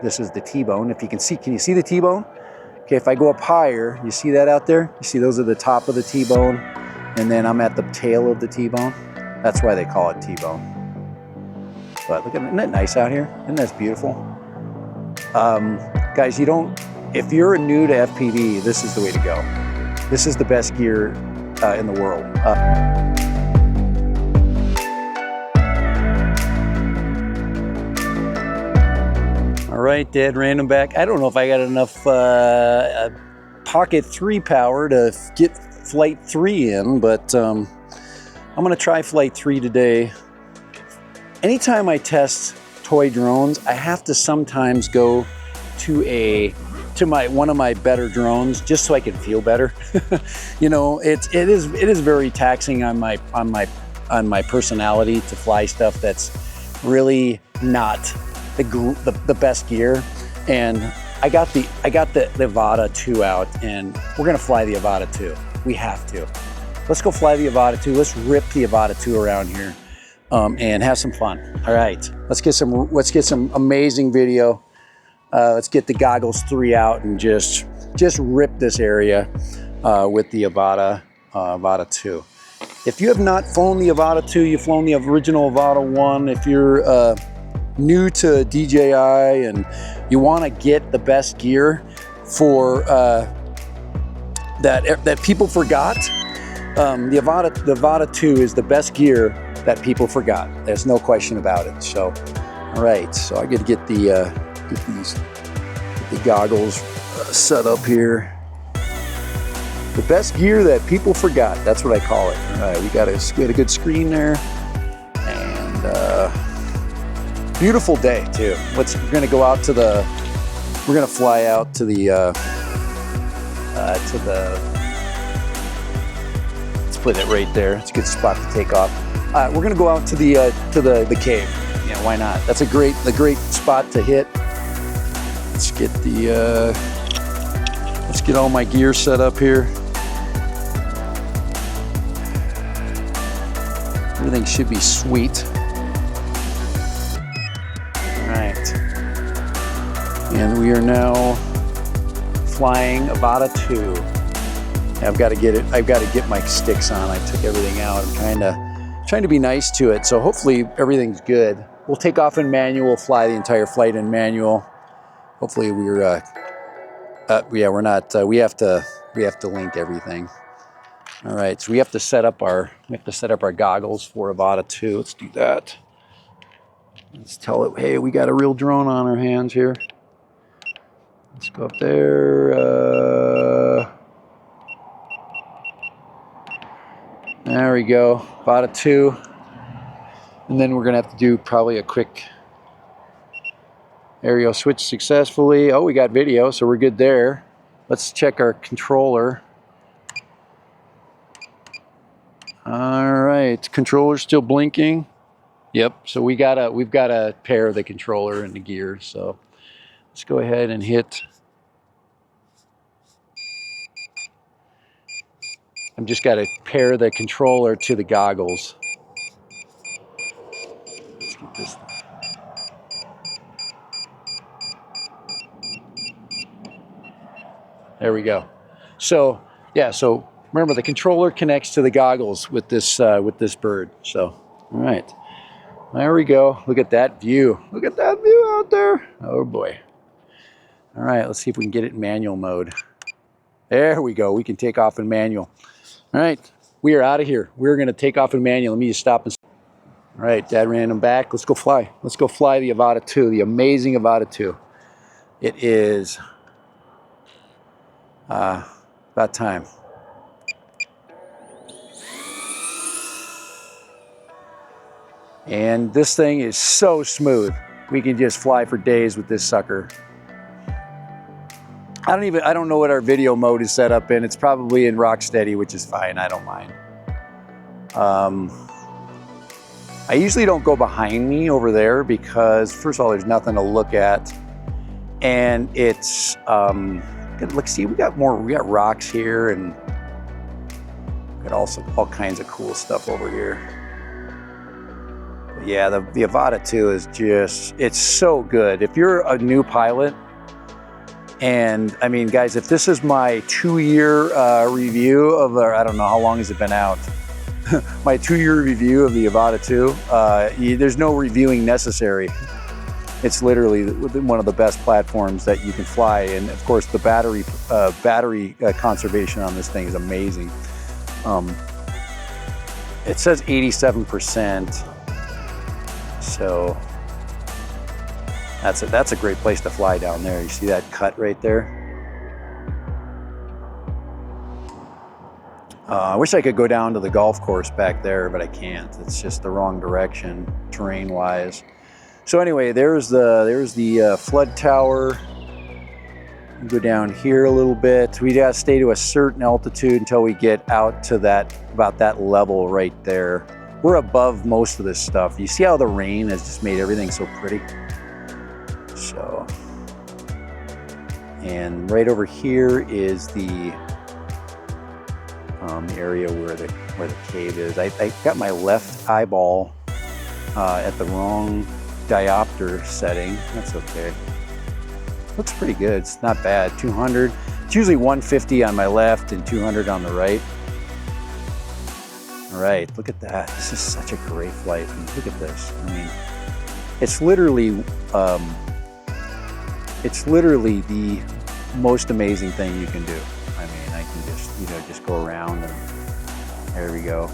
This is the T-bone. If you can you see the T-bone? Okay, if I go up higher, you see that out there? You see those are the top of the T-bone, and then I'm at the tail of the T-bone. That's why they call it T-bone. But look at, isn't that nice out here? Isn't that beautiful? Guys, if you're new to FPV, this is the way to go. This is the best gear in the world. All right, Dad Random back. I don't know if I got enough Pocket 3 power to get Flight 3 in, but I'm gonna try Flight 3 today. Anytime I test toy drones, I have to sometimes go to one of my better drones just so I can feel better. You know, it is very taxing on my personality to fly stuff that's really not the best gear. And I got the Avata 2 out, and we're gonna fly the Avata 2. We have to. Let's go fly the Avata 2. Let's rip the Avata 2 around here and have some fun. All right, let's get some amazing video. Let's get the Goggles 3 out and just rip this area with the Avata 2. If you have not flown the Avata 2, you've flown the original Avata 1. If you're new to DJI and you want to get the best gear for that people forgot, the Avata 2 is the best gear that people forgot. There's no question about it. So, all right, so I got to get the goggles set up here. The best gear that people forgot. That's what I call it. All right, we had a good screen there, and beautiful day too. We're gonna go out to we're gonna fly out to the let's put it right there. It's a good spot to take off. We're gonna go out to the cave. Yeah, why not? That's a great spot to hit. Let's get all my gear set up here. Everything should be sweet. All right, and we are now flying Avata 2. I've got to get my sticks on. I took everything out. I'm trying to be nice to it. So hopefully everything's good. We'll take off in manual, fly the entire flight in manual. Hopefully we're not. We have to link everything. All right, so we have to set up our goggles for Avata 2. Let's do that. Let's tell it, hey, we got a real drone on our hands here. Let's go up there. There we go, Avata 2. And then we're gonna have to do probably a quick aerial switch successfully. Oh, we got video, so we're good there. Let's check our controller. All right, controller's still blinking. Yep, so we've got to pair the controller and the gear. So let's go ahead and hit. I'm just got to pair the controller to the goggles. Let's get this. There we go. So yeah, so remember the controller connects to the goggles with this bird. So all right, there we go. Look at that view. Look at that view out there. Oh boy. All right, let's see if we can get it in manual mode. There we go. We can take off in manual. All right, we are out of here. We're going to take off in manual. Let me just stop and. All right, Dad Random back. Let's go fly. Let's go fly the Avata 2, the amazing Avata 2. It is about time. And this thing is so smooth. We can just fly for days with this sucker. I don't know what our video mode is set up in. It's probably in rock steady, which is fine. I don't mind. I usually don't go behind me over there because first of all, there's nothing to look at. And it's, look, see, we got rocks here and we got also all kinds of cool stuff over here. But Yeah, the Avata 2 is just, it's so good. If you're a new pilot, and I mean, guys, if this is my 2-year review of, I don't know, how long has it been out? My 2-year review of the Avata 2, there's no reviewing necessary. It's literally one of the best platforms that you can fly. And of course, the battery conservation on this thing is amazing. It says 87%. So that's a great place to fly down there. You see that cut right there? I wish I could go down to the golf course back there, but I can't. It's just the wrong direction, terrain-wise. So anyway, there's the flood tower. Go down here a little bit. We gotta stay to a certain altitude until we get out to about that level right there. We're above most of this stuff. You see how the rain has just made everything so pretty? So, and right over here is the area where the cave is. I got my left eyeball at the wrong diopter setting. That's okay. Looks pretty good. It's not bad. 200. It's usually 150 on my left and 200 on the right. All right, look at that. This is such a great flight. I mean, look at this. I mean, it's literally the most amazing thing you can do. I mean, I can just go around and there we go.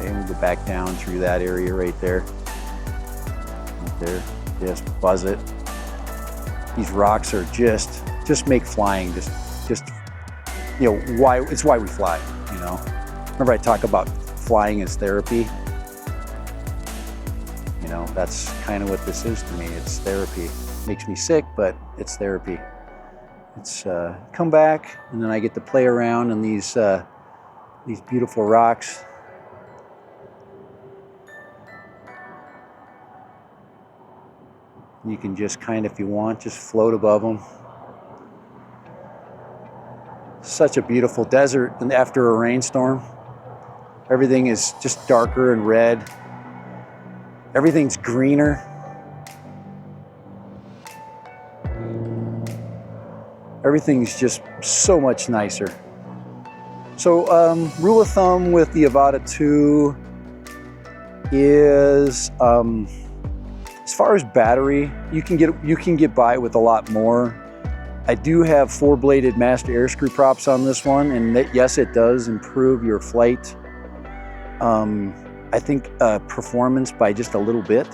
And we go back down through that area right there. Right there, just buzz it. These rocks are just make flying just it's why we fly, you know. Remember I talk about flying as therapy? You know, that's kind of what this is to me. It's therapy. It makes me sick, but it's therapy. It's come back, and then I get to play around in these beautiful rocks. You can just kind of, if you want, just float above them. Such a beautiful desert, and after a rainstorm, everything is just darker and red. Everything's greener. Everything's just so much nicer. So rule of thumb with the Avata 2 is, as far as battery, you can get by with a lot more. I do have 4-bladed master air screw props on this one, and yes, it does improve your flight. I think performance by just a little bit.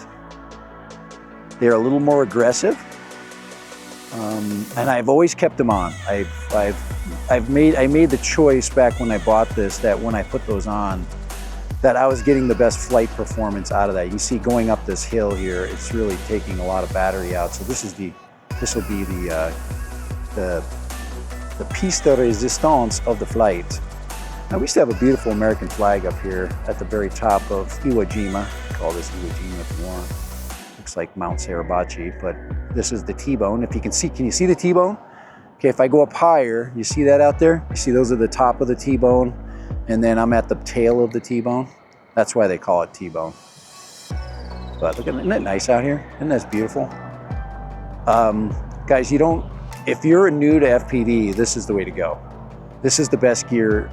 They're a little more aggressive, and I've always kept them on. I made the choice back when I bought this that when I put those on, that I was getting the best flight performance out of that. You see, going up this hill here, it's really taking a lot of battery out. So this will be the piece de resistance of the flight. Now we still have a beautiful American flag up here at the very top of Iwo Jima. Call this Iwo Jima if you want. Looks like Mount Suribachi, but this is the T-bone. If you can you see the T-bone? Okay, if I go up higher, you see that out there? You see those are the top of the T-bone, and then I'm at the tail of the T-bone. That's why they call it T-bone. But look at, isn't that nice out here? Isn't that beautiful? Guys, if you're new to FPV, this is the way to go. This is the best gear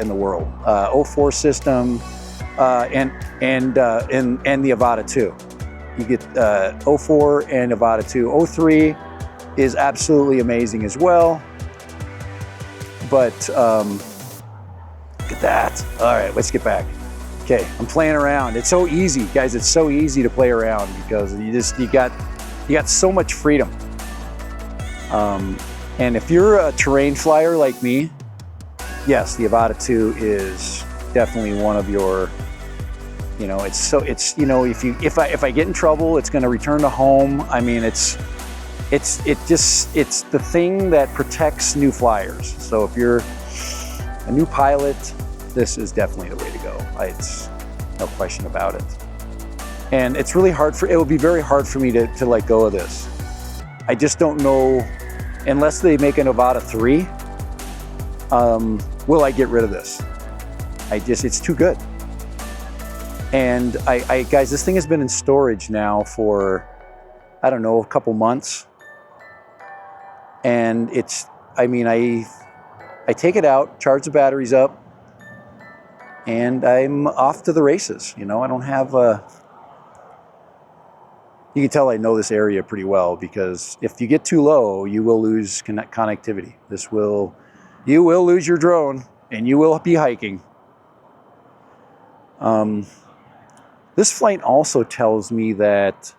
in the world. 04 system and the Avata 2. You get 04 and Avata 2. 03 is absolutely amazing as well. But look at that. All right, let's get back. Okay, I'm playing around. It's so easy, guys. It's so easy to play around because you got so much freedom. And if you're a terrain flyer like me, yes, the Avata 2 is definitely one of your, if I get in trouble, it's going to return to home. I mean, it's the thing that protects new flyers. So if you're a new pilot, this is definitely the way to go. It's no question about it. And it's really hard it will be very hard for me to let go of this. I just don't know, unless they make an Avata 3, will I get rid of this? It's too good. And guys, this thing has been in storage now for, I don't know, a couple months. And it's, I mean, I take it out, charge the batteries up, and I'm off to the races. You know, I don't have you can tell I know this area pretty well, because if you get too low, you will lose connectivity. You will lose your drone, and you will be hiking. This flight also tells me that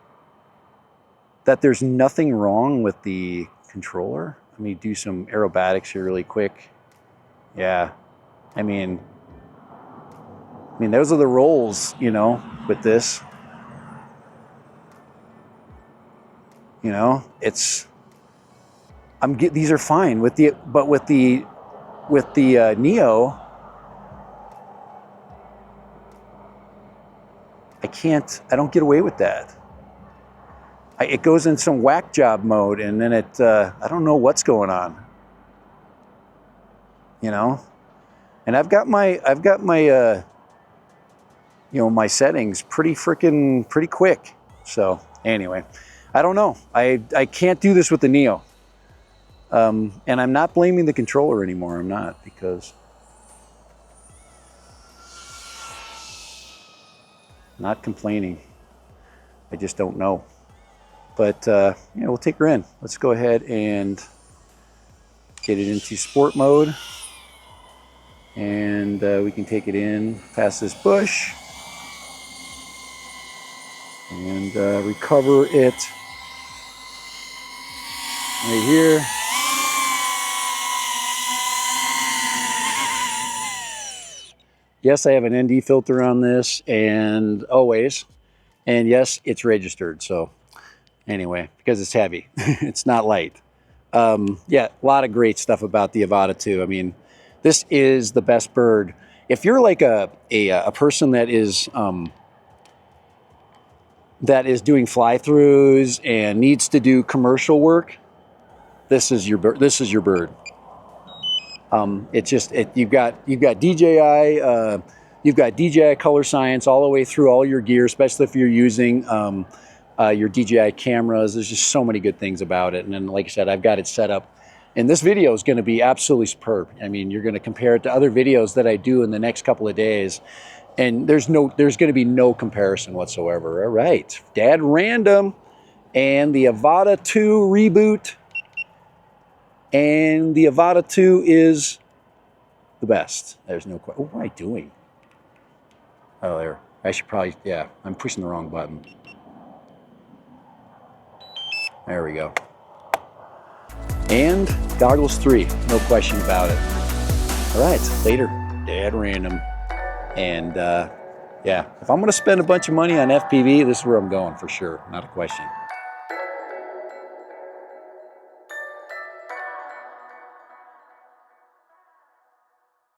there's nothing wrong with the controller. Let me do some aerobatics here really quick. Yeah, I mean, those are the rolls, you know, with this. You know, these are fine with the Neo. I don't get away with that. It goes in some whack job mode, and then I don't know what's going on. You know, and I've got my you know, my settings pretty quick. So anyway, I don't know. I can't do this with the Neo. And I'm not blaming the controller anymore. I'm not, because I'm not complaining. I just don't know. But you know, we'll take her in. Let's go ahead and get it into sport mode, and we can take it in past this bush and recover it right here. Yes, I have an ND filter on this, and always, and yes, it's registered. So anyway, because it's heavy, it's not light. Yeah, a lot of great stuff about the Avata 2. I mean, this is the best bird. If you're like a person that is doing fly-throughs and needs to do commercial work, this is your bird. This is your bird. It's just you've got DJI. You've got DJI color science all the way through all your gear, especially if you're using your DJI cameras. There's just so many good things about it. And then, like I said, I've got it set up. And this video is going to be absolutely superb. I mean, you're going to compare it to other videos that I do in the next couple of days, and there's going to be no comparison whatsoever. All right, Dad Random and the Avata 2 reboot. And the Avata 2 is the best. There's no question. What am I doing? Oh, there. I should probably, yeah, I'm pushing the wrong button. There we go. And goggles 3, no question about it. All right, later, Dad Random. And yeah, if I'm going to spend a bunch of money on FPV, this is where I'm going for sure. Not a question.